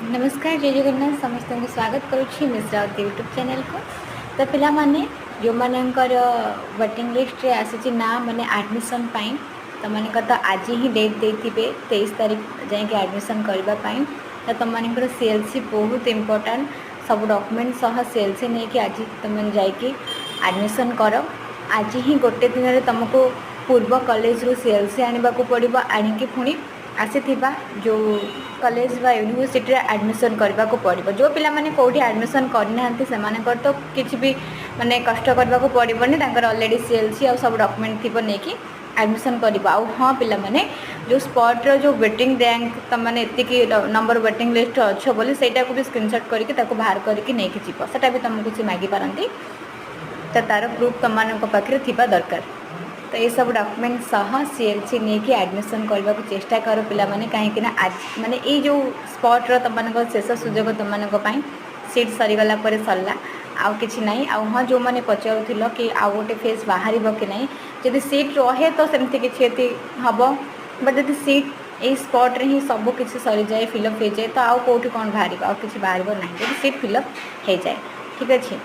नमस्कार जय जगन्नाथ समस्त को स्वागत करुँची मिश्रावती यूट्यूब चैनल को। तो पिला माने जो मानकर वेटिंग लिस्ट रे आसी ना माने एडमिशन पाई तो मानकर तो आज ही डेट देते 23 तारीख जाए एडमिशन करने। तो तुम मानकर सीएलसी बहुत इम्पोर्टाट सब डॉक्यूमेंट सह सीएलसी नहीं कि आज तुम जाकि एडमिशन कर। आज ही गोटे दिन में तुमको पूर्व कॉलेज रू सीएलसी आने को पड़ो आणिकी पुणी आसी जो कॉलेज व यूनिवर्सिटी एडमिशन करने को पड़ो। जो पिला माने कोठी एडमिशन करना से तो किसी भी माने कष्ट करने को पड़ोनी ऑलरेडी सीएलसी और सब डॉक्यूमेंट थी नहीं कि एडमिशन कर। हाँ पिला माने जो स्पॉट जो वेटिंग रैंक तुम मैंने एति नंबर वेटिंग लिस्ट अच्छो बोली सेटा को भी स्क्रीनशॉट करके बाहर करके नहीं जीव सेटा भी तुमको सी मागी पारती। तो तार प्रूफ तुम पाखे थी दरकार। तो ये सब डॉक्यूमेंट सह सीएलसी नहीं कि एडमिशन करने को चेष्टा कर पिला माने कहीं आज माने ये जो स्पॉट तुम शेष सुजोग तुम सीट सरीगला सरला आउ कि ना। हाँ जो मैंने पचारूल कि आउ गोटे फेज बाहर कि ना जब सीट रहे तो सेमती किसी हम बट जब सीट ये स्पॉट रे ही सब किसी सरी जाए फिलअप हो जाए तो आउ कौटी कौन बाहर आउ कि बाहर ना जब सीट फिलअप हो जाए। ठीक अच्छे।